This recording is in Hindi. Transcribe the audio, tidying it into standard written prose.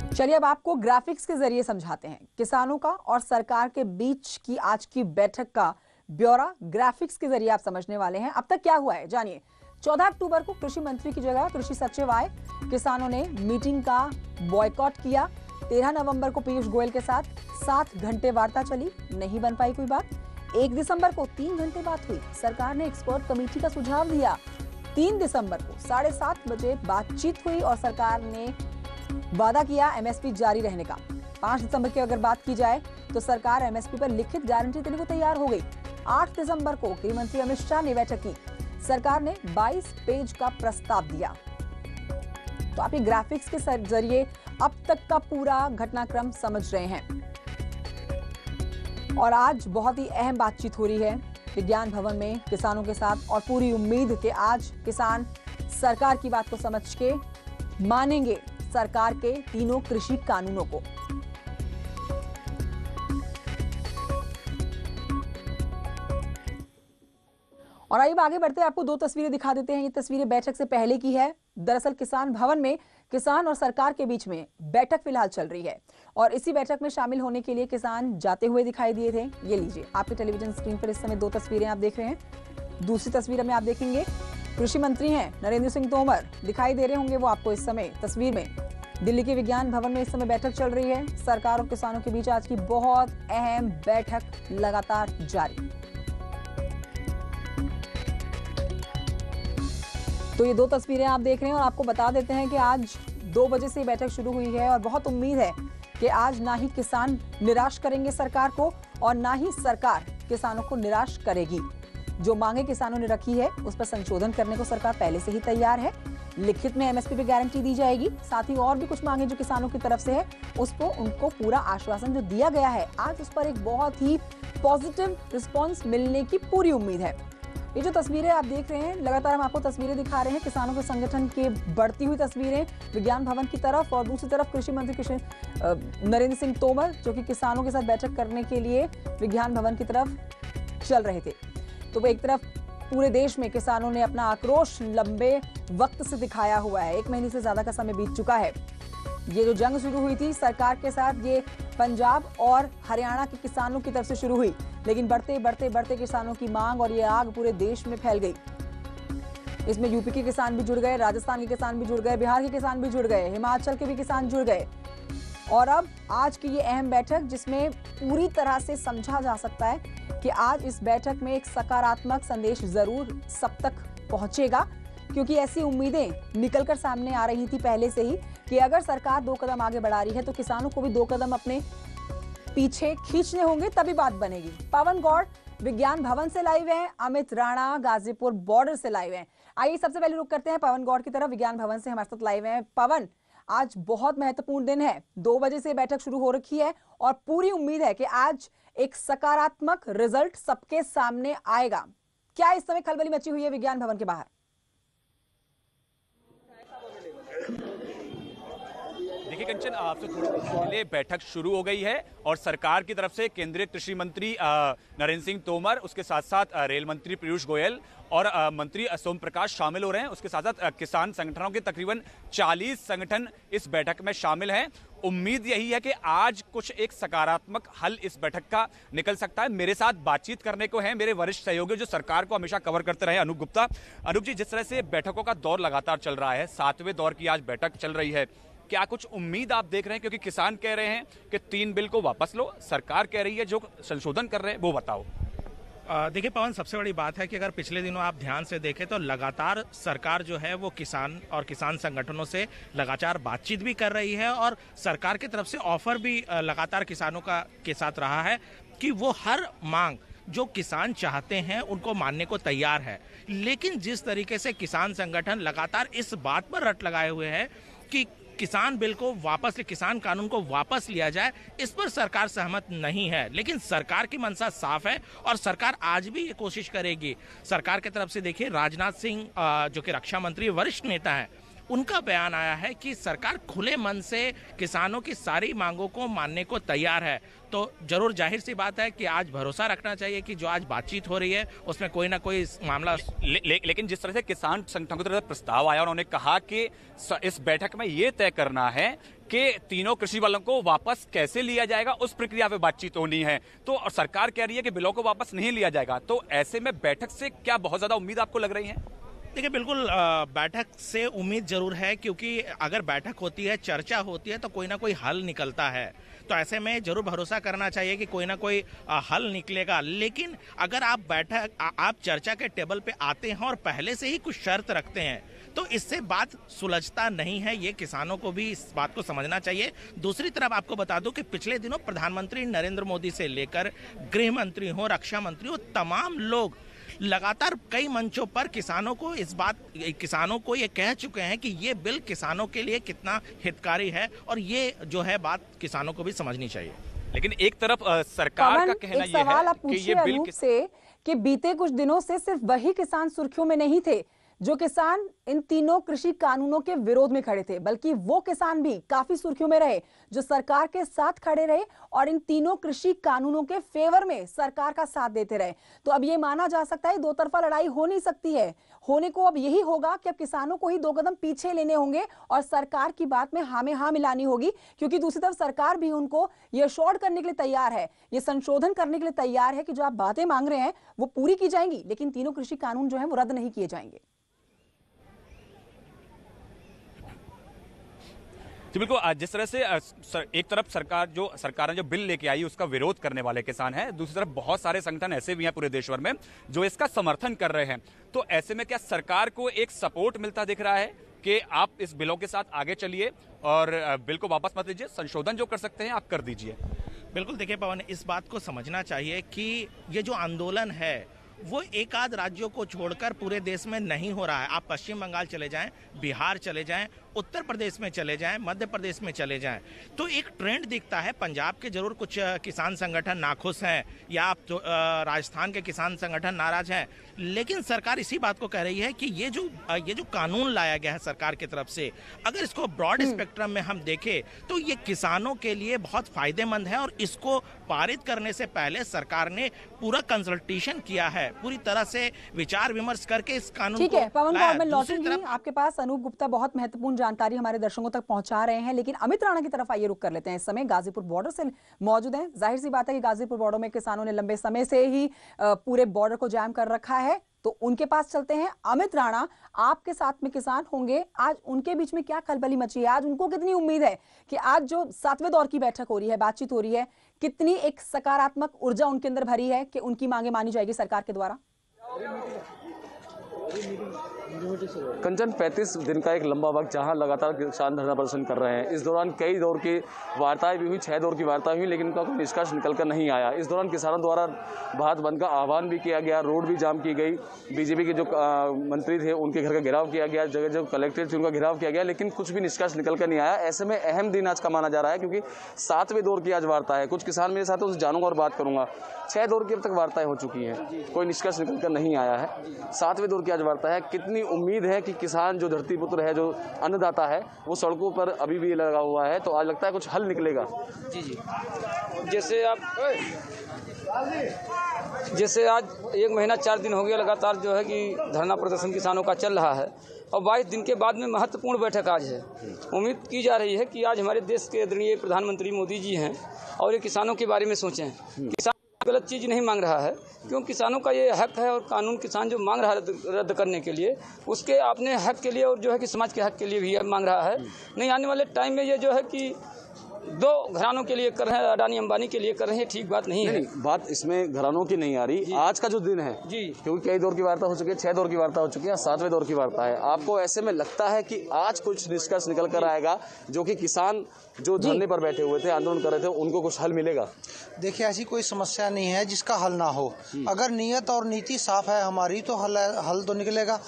चलिए अब आपको ग्राफिक्स के जरिए समझाते हैं किसानों का और सरकार के बीच की आज की बैठक का ब्यौरा ग्राफिक्स के जरिए आप समझने वाले हैं। अब तक क्या हुआ है जानिए। 14 अक्टूबर को कृषि मंत्री की जगह कृषि सचिव आए, किसानों ने मीटिंग का बॉयकॉट किया। 13 नवंबर को पीयूष गोयल के साथ 7 घंटे वार्ता चली, नहीं बन पाई कोई बात। 1 दिसंबर को 3 घंटे बात हुई, सरकार ने एक्सपर्ट कमेटी का सुझाव दिया। 3 दिसंबर को 7:30 बजे बातचीत हुई और सरकार ने वादा किया एमएसपी जारी रहने का। 5 दिसंबर की अगर बात की जाए तो सरकार एमएसपी पर लिखित गारंटी देने को तैयार हो गई। 8 दिसंबर को गृह मंत्री अमित शाह ने बैठक की, सरकार ने 22 पेज का प्रस्ताव दिया। तो आप ये ग्राफिक्स के जरिए अब तक का पूरा घटनाक्रम समझ रहे हैं। और आज बहुत ही अहम बातचीत हो रही है विज्ञान भवन में किसानों के साथ, और पूरी उम्मीद कि आज किसान सरकार की बात को समझ के मानेंगे सरकार के तीनों कृषि कानूनों को। और आइए आगे बढ़ते हैं, आपको 2 तस्वीरें दिखा देते हैं। ये तस्वीरें बैठक से पहले की है। दरअसल किसान भवन में किसान और सरकार के बीच में बैठक फिलहाल चल रही है और इसी बैठक में शामिल होने के लिए किसान जाते हुए दिखाई दिए थे। ये लीजिए, आपके टेलीविजन स्क्रीन पर इस समय 2 तस्वीरें आप देख रहे हैं। दूसरी तस्वीर में आप देखेंगे कृषि मंत्री हैं नरेंद्र सिंह तोमर, दिखाई दे रहे होंगे वो आपको इस समय तस्वीर में। दिल्ली के विज्ञान भवन में इस समय बैठक चल रही है। सरकार और किसानों के बीच आज की बहुत अहम बैठक लगातार जारी। तो ये 2 तस्वीरें आप देख रहे हैं और आपको बता देते हैं कि आज 2 बजे से बैठक शुरू हुई है और बहुत उम्मीद है कि आज ना ही किसान निराश करेंगे सरकार को और ना ही सरकार किसानों को निराश करेगी। जो मांगे किसानों ने रखी है उस पर संशोधन करने को सरकार पहले से ही तैयार है। लिखित में एमएसपी पे गारंटी दी जाएगी, साथ ही और भी कुछ मांगे जो किसानों की तरफ से है उसको उनको पूरा आश्वासन जो दिया गया है, आज उस पर एक बहुत ही पॉजिटिव रिस्पॉन्स मिलने की पूरी उम्मीद है। ये जो तस्वीरें आप देख रहे हैं, लगातार हम आपको तस्वीरें दिखा रहे हैं किसानों के संगठन के बढ़ती हुई तस्वीरें विज्ञान भवन की तरफ, और दूसरी तरफ कृषि मंत्री नरेंद्र सिंह तोमर जो कि किसानों के साथ बैठक करने के लिए विज्ञान भवन की तरफ चल रहे थे। तो एक तरफ पूरे देश में किसानों ने अपना आक्रोश लंबे वक्त से दिखाया हुआ है, 1 महीने से ज्यादा का समय बीत चुका है। ये जो जंग शुरू हुई थी सरकार के साथ, ये पंजाब और हरियाणा के किसानों की तरफ से शुरू हुई, लेकिन बढ़ते बढ़ते बढ़ते किसानों की मांग और ये आग पूरे देश में फैल गई। इसमें यूपी के किसान भी जुड़ गए, राजस्थान के किसान भी जुड़ गए, बिहार के किसान भी जुड़ गए, हिमाचल के भी किसान जुड़ गए। और अब आज की ये अहम बैठक जिसमें पूरी तरह से समझा जा सकता है कि आज इस बैठक में एक सकारात्मक संदेश जरूर सब तक पहुंचेगा, क्योंकि ऐसी उम्मीदें निकलकर सामने आ रही थी पहले से ही कि अगर सरकार 2 कदम आगे बढ़ा रही है तो किसानों को भी 2 कदम अपने पीछे खींचने होंगे, तभी बात बनेगी। पवन गौड़ विज्ञान भवन से लाइव हैं, अमित राणा गाजीपुर बॉर्डर से लाइव हैं। आइए सबसे पहले रुक करते हैं पवन गौड़ की तरफ, विज्ञान भवन से हमारे साथ लाइव हैं। पवन, आज बहुत महत्वपूर्ण दिन है, 2 बजे से बैठक शुरू हो रखी है और पूरी उम्मीद है कि आज एक सकारात्मक रिजल्ट सबके सामने आएगा। क्या इस समय खलबली मची हुई है विज्ञान भवन के बाहर? देखिए कंचन, आपसे थोड़ी देर पहले बैठक शुरू हो गई है और सरकार की तरफ से केंद्रीय कृषि मंत्री नरेंद्र सिंह तोमर, उसके साथ साथ रेल मंत्री पीयूष गोयल और मंत्री सोम प्रकाश शामिल हो रहे हैं। उसके साथ साथ किसान संगठनों के तकरीबन 40 संगठन इस बैठक में शामिल हैं। उम्मीद यही है कि आज कुछ एक सकारात्मक हल इस बैठक का निकल सकता है। मेरे साथ बातचीत करने को है मेरे वरिष्ठ सहयोगी जो सरकार को हमेशा कवर करते रहे, अनूप गुप्ता। अनूप जी, जिस तरह से बैठकों का दौर लगातार चल रहा है, 7वें दौर की आज बैठक चल रही है, क्या कुछ उम्मीद आप देख रहे हैं? क्योंकि किसान कह रहे हैं कि 3 बिल को वापस लो, सरकार कह रही है जो संशोधन कर रहे हैं वो बताओ। देखिए पवन, सबसे बड़ी बात है कि अगर पिछले दिनों आप ध्यान से देखें तो लगातार सरकार जो है वो किसान और किसान संगठनों से लगातार बातचीत भी कर रही है और सरकार की तरफ से ऑफर भी लगातार किसानों के साथ रहा है कि वो हर मांग जो किसान चाहते हैं उनको मानने को तैयार है। लेकिन जिस तरीके से किसान संगठन लगातार इस बात पर रट लगाए हुए हैं कि किसान बिल को वापस, किसान कानून को वापस लिया जाए, इस पर सरकार सहमत नहीं है। लेकिन सरकार की मंशा साफ है और सरकार आज भी ये कोशिश करेगी। सरकार की तरफ से देखिए राजनाथ सिंह जो कि रक्षा मंत्री वरिष्ठ नेता हैं, उनका बयान आया है कि सरकार खुले मन से किसानों की सारी मांगों को मानने को तैयार है। तो जरूर जाहिर सी बात है कि आज भरोसा रखना चाहिए कि जो आज बातचीत हो रही है उसमें कोई ना कोई मामला लेकिन जिस तरह से किसान संगठनों की तरफ से प्रस्ताव आया, उन्होंने कहा कि इस बैठक में ये तय करना है कि तीनों कृषि बिलों को वापस कैसे लिया जाएगा, उस प्रक्रिया पे बातचीत होनी है। तो सरकार कह रही है कि बिलों को वापस नहीं लिया जाएगा। तो ऐसे में बैठक से क्या बहुत ज्यादा उम्मीद आपको लग रही है? देखिए, बिल्कुल बैठक से उम्मीद जरूर है, क्योंकि अगर बैठक होती है, चर्चा होती है, तो कोई ना कोई हल निकलता है। तो ऐसे में जरूर भरोसा करना चाहिए कि कोई ना कोई हल निकलेगा। लेकिन अगर आप चर्चा के टेबल पे आते हैं और पहले से ही कुछ शर्त रखते हैं तो इससे बात सुलझता नहीं है। ये किसानों को भी इस बात को समझना चाहिए। दूसरी तरफ आपको बता दूं कि पिछले दिनों प्रधानमंत्री नरेंद्र मोदी से लेकर गृह मंत्री हो, रक्षा मंत्री हो, तमाम लोग लगातार कई मंचों पर किसानों को ये कह चुके हैं कि ये बिल किसानों के लिए कितना हितकारी है, और ये जो है बात किसानों को भी समझनी चाहिए। लेकिन एक तरफ सरकार का कहना यह है कि ये बिल से कि बीते कुछ दिनों से सिर्फ वही किसान सुर्खियों में नहीं थे जो किसान इन तीनों कृषि कानूनों के विरोध में खड़े थे, बल्कि वो किसान भी काफी सुर्खियों में रहे जो सरकार के साथ खड़े रहे और इन तीनों कृषि कानूनों के फेवर में सरकार का साथ देते रहे। तो अब ये माना जा सकता है दो तरफा लड़ाई हो नहीं सकती है। होने को अब यही होगा कि अब किसानों को ही दो कदम पीछे लेने होंगे और सरकार की बात में हाँ में हाँ मिलानी होगी, क्योंकि दूसरी तरफ सरकार भी उनको ये अश्योर करने के लिए तैयार है, ये संशोधन करने के लिए तैयार है कि जो आप बातें मांग रहे हैं वो पूरी की जाएंगी, लेकिन तीनों कृषि कानून जो है वो रद्द नहीं किए जाएंगे। जी बिल्कुल, जिस तरह से एक तरफ सरकार ने जो बिल लेके आई उसका विरोध करने वाले किसान हैं, दूसरी तरफ बहुत सारे संगठन ऐसे भी हैं पूरे देश भर में जो इसका समर्थन कर रहे हैं। तो ऐसे में क्या सरकार को एक सपोर्ट मिलता दिख रहा है कि आप इस बिलों के साथ आगे चलिए और बिल को वापस मत लीजिए, संशोधन जो कर सकते हैं आप कर दीजिए? बिल्कुल, देखिए पवन, इस बात को समझना चाहिए कि ये जो आंदोलन है वो एक आध राज्यों को छोड़कर पूरे देश में नहीं हो रहा है। आप पश्चिम बंगाल चले जाएं, बिहार चले जाएं, उत्तर प्रदेश में चले जाएं, मध्य प्रदेश में चले जाएं, तो एक ट्रेंड दिखता है। पंजाब के जरूर कुछ किसान संगठन नाखुश हैं या आप राजस्थान के किसान संगठन नाराज हैं, लेकिन सरकार इसी बात को कह रही है कि ये जो कानून लाया गया है सरकार की तरफ से, अगर इसको ब्रॉड स्पेक्ट्रम में हम देखें तो ये किसानों के लिए बहुत फायदेमंद है। और इसको पारित करने से पहले सरकार ने पूरा कंसल्टेशन किया है, पूरी तरह से विचार विमर्श करके इस कानून को। ठीक है पवन, मैं लौटूंगी आपके पास। अनूप गुप्ता बहुत महत्वपूर्ण जानकारी हमारे दर्शकों तक पहुंचा रहे हैं, लेकिन अमित राणा की तरफ आइए रुक कर लेते हैं। इस समय गाजीपुर बॉर्डर से मौजूद हैं। जाहिर सी बात है कि गाजीपुर बॉर्डर में किसानों ने लंबे समय से ही पूरे बॉर्डर को जाम कर रखा है, तो उनके पास चलते हैं। अमित राणा, आपके साथ में किसान होंगे, आज उनके बीच में क्या खलबली मची है? आज उनको कितनी उम्मीद है कि आज जो 7वें दौर की बैठक हो रही है, बातचीत हो रही है, कितनी एक सकारात्मक ऊर्जा उनके अंदर भरी है कि उनकी मांगे मानी जाएगी सरकार के द्वारा? कंचन, 35 दिन का एक लंबा वक्त जहां लगातार किसान धरना प्रदर्शन कर रहे हैं। इस दौरान कई दौर की वार्ताएं भी हुई, 6 दौर की वार्ता हुई, लेकिन उनका कोई निष्कर्ष निकलकर नहीं आया। इस दौरान किसानों द्वारा भारत बंद का आह्वान भी किया गया, रोड भी जाम की गई, बीजेपी के जो मंत्री थे उनके घर का घेराव किया गया, जगह जो कलेक्ट्रेट थे उनका घेराव किया गया, लेकिन कुछ भी निष्कर्ष निकल कर नहीं आया। ऐसे में अहम दिन आज का माना जा रहा है, क्योंकि 7वें दौर की आज वार्ता है। कुछ किसान मेरे साथ है, उससे जानूंगा और बात करूंगा। 6 दौर की अब तक वार्ताएं हो चुकी हैं, कोई निष्कर्ष निकल कर नहीं आया है। 7वें दौर की आज वार्ता है। कितनी उम्मीद है कि किसान जो धरती पुत्र है, जो अन्नदाता है, वो सड़कों पर अभी भी लगा हुआ है, तो आज लगता है कुछ हल निकलेगा? जी जैसे आज 1 महीना 4 दिन हो गया लगातार जो है कि धरना प्रदर्शन किसानों का चल रहा है, और 22 दिन के बाद में महत्वपूर्ण बैठक आज है। उम्मीद की जा रही है कि आज हमारे देश के आदरणीय प्रधानमंत्री मोदी जी हैं और ये किसानों के बारे में सोचें। किसान गलत चीज़ नहीं मांग रहा है, क्योंकि किसानों का ये हक है, और कानून किसान जो मांग रहा है रद्द करने के लिए, उसके अपने हक के लिए और जो है कि समाज के हक के लिए भी मांग रहा है। नहीं, आने वाले टाइम में ये जो है कि 2 घरानों के लिए कर रहे हैं, अडानी अंबानी के लिए कर रहे हैं, ठीक बात नहीं है। बात इसमें घरानों की नहीं आ रही, आज का जो दिन है जी, क्योंकि कई दौर की वार्ता हो चुकी है, 6 दौर की वार्ता हो चुकी है, 7वें दौर की वार्ता है। आपको ऐसे में लगता है कि आज कुछ निष्कर्ष निकल कर आएगा, जो कि किसान जो धरने पर बैठे हुए थे, आंदोलन कर रहे थे, उनको कुछ हल मिलेगा? देखिए, ऐसी कोई समस्या नहीं है जिसका हल ना हो। अगर नीयत और नीति साफ है हमारी, तो हल तो निकलेगा।